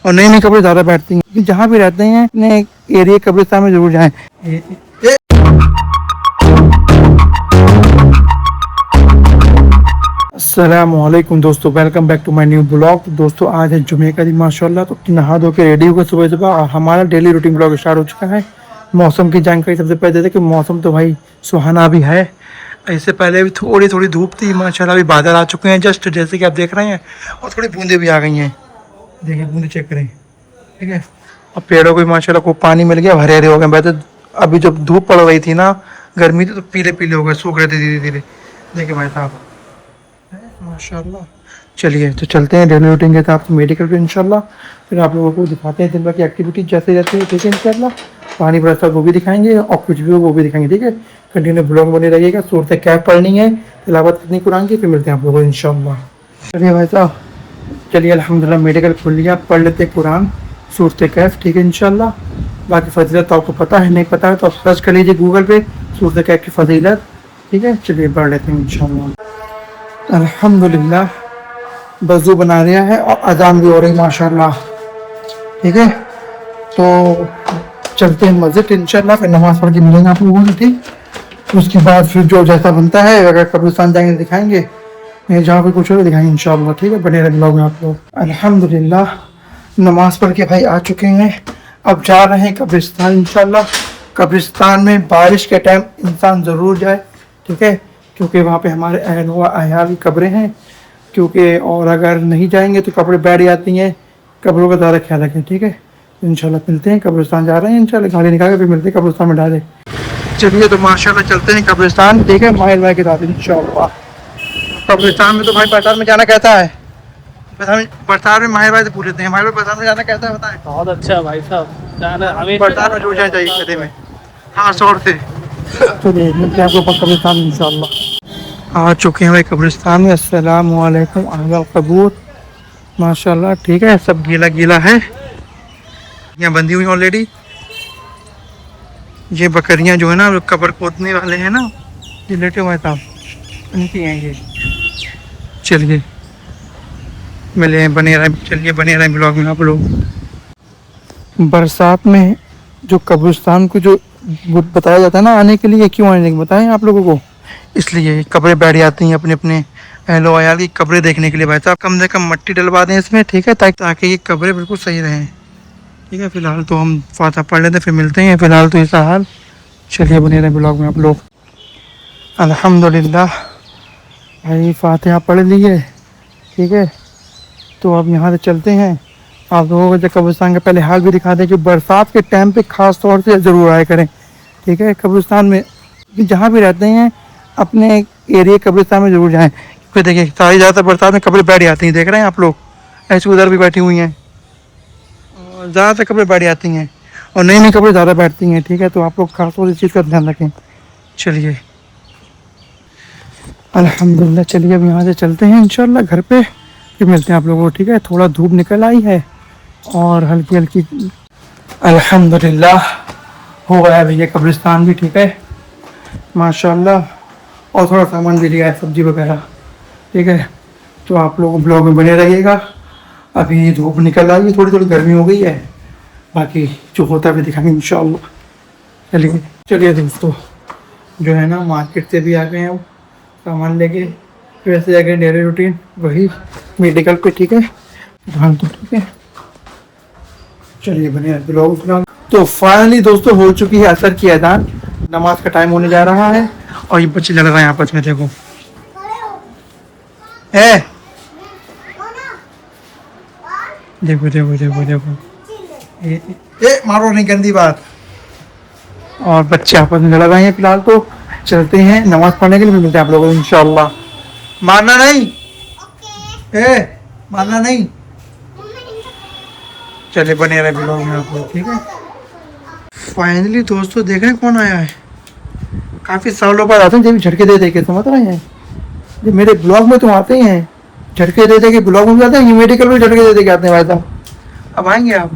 और नए नए कपड़े ज़्यादा बैठती हैं। जहाँ भी रहते हैं अपने एरिया कब्रिस्तान में ज़रूर जाएँ। अस्सलामुअलैकुम दोस्तों, welcome back to my new blog. तो दोस्तों आज है जुमे का दिन माशाल्लाह। तो नहा धो के रेडी होकर सुबह सुबह और हमारा डेली रूटीन ब्लॉग स्टार्ट हो चुका है। मौसम की जानकारी सबसे पहले देते कि मौसम तो भाई सुहाना भी है। इससे पहले भी थोड़ी थोड़ी धूप थी माशाल्लाह, अभी बादल आ चुके हैं जस्ट जैसे कि आप देख रहे हैं, और थोड़ी बूंदे भी आ गई हैं। देखिए बूंदे चेक करें, ठीक है। और पेड़ों को भी माशाल्लाह को पानी मिल गया, हरे हरे हो गए। वैसे अभी जब धूप पड़ रही थी ना, गर्मी थी, तो पीले पीले हो गए, सूख रहे थे धीरे धीरे। देखिए भाई साहब माशाल्लाह। चलिए तो चलते हैं डेली रूटीन के हिसाब से मेडिकल पे इंशाल्लाह। फिर आप लोगों को दिखाते हैं दिन भर की एक्टिविटी जैसे जैसे, ठीक है इंशाल्लाह। पानी बरसता वो भी दिखाएंगे और कुछ भी हो वो भी दिखाएंगे, ठीक है। कंटिन्यू ब्लॉग बने रहिएगा। सूरत कैफ पढ़नी है, तिलावत कितनी कुरान की, फिर मिलते हैं आप लोगों को इंशाल्लाह। चलिए भाई साहब, चलिए अल्हम्दुलिल्लाह मेडिकल खोल लिया, पढ़ लेते हैं कुरान सूरत कैफ, ठीक है इंशाल्लाह। बाकी फजीलत तो आपको पता है, नहीं पता है तो आप सर्च कर लीजिए गूगल पे सूरत कैफ की फजीलत, ठीक है। चलिए पढ़ लेते हैं इंशाल्लाह। अल्हम्दुलिल्लाह वज़ू बना रहा है और अजान भी हो रही माशाल्लाह, ठीक है। तो चलते हैं मस्जिद इंशाल्लाह, फिर नमाज़ पढ़ के मिलेंगे आप लोगों से, ठीक। उसके बाद फिर जो जैसा बनता है, अगर कब्रिस्तान जाएंगे दिखाएंगे, नहीं जहाँ पे कुछ हो दिखाएंगे इंशाल्लाह, ठीक है। बने रहे लोग आप लोग। अल्हम्दुलिल्लाह नमाज़ पढ़ के भाई आ चुके हैं, अब जा रहे हैं कब्रिस्तान इंशाल्लाह। कब्रिस्तान में बारिश के टाइम इंसान ज़रूर जाए, ठीक है, क्योंकि वहाँ पे हमारे अहल व अयाल की कब्रें हैं। क्योंकि और अगर नहीं जाएंगे तो कब्रें बैठ जाती हैं, कब्रों का ज़्यादा ख्याल रखें, ठीक है। इंशाल्लाह मिलते हैं, कब्रिस्तान जा रहे हैं इंशाल्लाह, गाड़ी निकाल के फिर मिलते हैं कब्रिस्तान में डाले। चलिए तो माशाल्लाह चलते हैं कब्रिस्तान, ठीक है, माहिर भाई के साथ इंशाल्लाह। कब्रिस्तान में तो भाई बरसात में जाना कहता है, बरसात में माहिर भाई से पूछ लेते हैं, माहिर भाई बरसात में जाना कहता है, बताएं। बहुत अच्छा भाई साहब, जाना हमें बरसात में जो जाना चाहिए कहते में, हाँ शोर से। चलिए मिलते हैं आपको कब्रिस्तान में इंशाल्लाह। आ चुके हैं भाई कब्रिस्तान में। अस्सलामु अलैकुम अहल कबूर माशाल्लाह, ठीक है। सब गीला गीला है, यहाँ बंधी हुई ऑलरेडी। ये बकरियां जो है ना, कब्र खोदने वाले हैं ना, ये लेटे हुए साहब, उनकी हैं ये। चलिए मिले हैं, बने रहे, चलिए बने रहे ब्लॉग में आप लोग। बरसात में जो कब्रिस्तान को जो बताया जाता है ना आने के लिए, क्यों आने के बताएं आप लोगों को, इसलिए कब्रें बैठ जाती हैं अपने अपने अहलो अयाल की कब्रें देखने के लिए। भाई साहब कम से कम मट्टी डलवा दें इसमें, ठीक है, ताकि ये कब्रें बिल्कुल सही रहें, ठीक है। फिलहाल तो हम फातिहा पढ़ लेते हैं, फिर मिलते हैं। फिलहाल तो ऐसा हाल। चलिए बने रहे ब्लॉग में आप लोग। अल्हम्दुलिल्लाह भाई फातिहा पढ़ लिए, ठीक है। तो अब यहाँ से चलते हैं, आप लोगों को जो कब्रिस्तान का पहले हाल भी दिखा दें। जो बरसात के टाइम पे ख़ास तौर से ज़रूर आया करें, ठीक है। कब्रिस्तान में जहाँ भी रहते हैं अपने एरिया कब्रिस्तान में ज़रूर जाएँ, क्योंकि देखिए सारी ज़्यादातर बरसात में कब्रें बैठ जाती हैं, देख रहे हैं आप लोग, ऐसे उधर भी बैठी हुई हैं, ज़्यादातर कपड़े बैठ जाती हैं और नई नई कपड़े ज़्यादा बैठती हैं, ठीक है। तो आप लोग खास तौर से इस चीज़ का ध्यान रखें। चलिए अल्हम्दुलिल्लाह, चलिए अब यहाँ से चलते हैं इंशाल्लाह घर पे, फिर मिलते हैं आप लोगों को, ठीक है। थोड़ा धूप निकल आई है और हल्की हल्की। अल्हम्दुलिल्लाह हो गया भैया कब्रिस्तान भी, ठीक है माशाल्लाह। और थोड़ा सामान भी लिया है, सब्जी वगैरह, ठीक है। तो आप लोग ब्लॉग में बने रहिएगा। अभी धूप निकल आई है, थोड़ी थोड़ी गर्मी हो गई है, बाकी जो होता है भी दिखाएंगे इंशाल्लाह। चलिए चलिए दोस्तों, जो है ना मार्केट से भी आ गए हैं वो सामान लेके, वैसे आ गए डेली रूटीन वही मेडिकल पे, ठीक है। हाँ तो ठीक है, चलिए बने ब्लॉग फिलहाल। तो फाइनली दोस्तों हो चुकी है असर की अजान, नमाज का टाइम होने जा रहा है और ये बच्चे लड़ रहे हैं आपस में, देखो है, देखो देखो देखो देखो, ए मारो नहीं, गंदी बात। और बच्चे आपस में लड़ रहे हैं। फिलहाल तो चलते हैं नमाज पढ़ने के लिए, मिलते हैं आप लोगों को इंशाल्लाह। मारना नहीं, मारना नहीं। चलिए बने रहे ब्लॉग में आप लोग, ठीक है। फाइनली दोस्तों देख रहे हैं कौन आया है, काफ़ी सालों बाद आते हैं जब झटके दे दे के, समझ रहे हैं। जो मेरे ब्लॉग में तो आते ही हैं, झटके दे दे के ब्लॉग में जाते हैं, मेडिकल में झटके दे दे के आते हैं भाई साहब। अब आएंगे आप,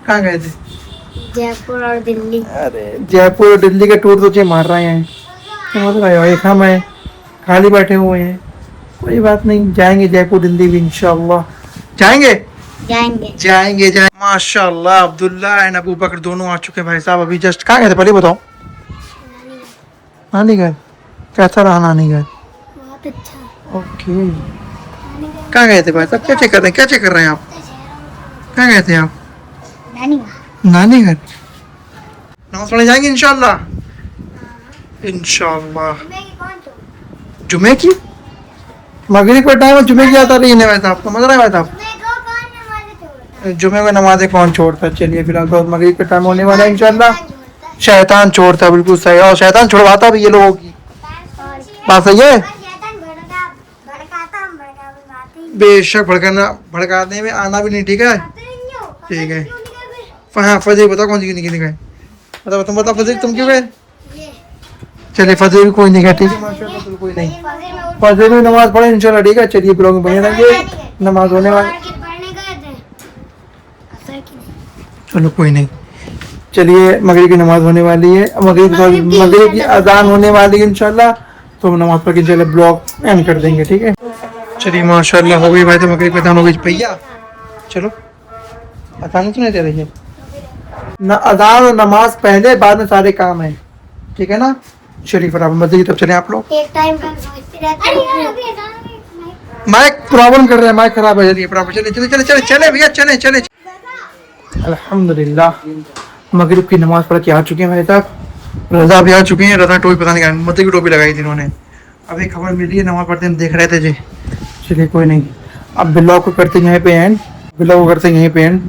कहाँ गए थे? जयपुर और दिल्ली। अरे जयपुर और दिल्ली का टूर तो मार रहे हैं, समझ रहे हो। एक हम है खाली बैठे हुए हैं, कोई बात नहीं, जाएंगे जयपुर दिल्ली भी इंशाल्लाह, जाएंगे जाएंगे। जाएंगे। माशाल्लाह अब्दुल्ला एंड अबू बकर दोनों आ चुके हैं भाई साहब। अभी जस्ट कहाँ गए थे पहले बताओ। नानी घर। कैसा रहा नानी घर? बहुत अच्छा। ओके। कहाँ गए थे भाई साहब? क्या चेक कर रहे हैं? क्या चेक कर रहे हैं आप? कहाँ गए थे आप? नानी घर। नमाज पढ़ने जाएंगे इंशाल्लाह। जुमे की मगरिब का टाइम जुमे की आता नहीं है भाई साहब। समझ रहे हैं भाई साहब? जुमे को नमाजें कौन छोड़ता है? चलिए फिलहाल तो मगरिब का टाइम होने वाला है इंशाल्लाह। शैतान छोड़ता है, बिल्कुल सही। और शैतान छुड़वाता भी ये लोगों की बात सही है। बेशक भड़काने में आना भी नहीं। ठीक है ठीक है। हाँ फजर बताओ कौन सी कितनी गए? बताओ तुम बताओ फजर तुम क्यों गए? चलिए फजर भी कोई नहीं गया। ठीक है माशाल्लाह चलो कोई नहीं। फजर में नमाज पढ़े इंशाल्लाह। ठीक है चलिए ब्लॉग में बने रहेंगे। नमाज होने वाली। चलो कोई नहीं। चलिए मगरिब की नमाज होने वाली है। मगरिब की अजान होने वाली है इंशाल्लाह। तो नमाज पढ़ के चले ब्लॉग एंड कर देंगे। ठीक है चलिए माशाल्लाह हो गई भाई। तो मगरिब की अजान हो गई भैया। चलो अजान तो नहीं दे रही है ना। अजान और नमाज पहले बाद में सारे काम है। ठीक है ना। चलिए फिर आप मस्जिद की तरफ चले आप लोग। एक टाइम पर सोचते रहते हैं। माइक प्रॉब्लम कर रहे हैं। माइक खराब है। चलिए चले चले चले चले चले भैया चले चले। अल्हम्दुलिल्लाह मगरिब की नमाज पढ़ के आ चुके हैं भाई साहब। रजा भी आ चुकी है। रजा टोपी पता नहीं क्या मतलब की टोपी लगाई थी इन्होंने। अभी खबर मिली है नमाज पढ़ते हम देख रहे थे जी। चलिए कोई नहीं। अब ब्लॉग को करते हैं यहीं पे एंड। ब्लॉग को करते हैं यहीं पे एंड।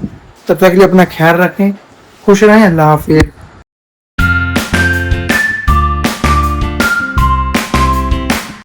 तब तक के लिए अपना ख्याल रखें। खुश रहें। अल्लाह हाफिज़।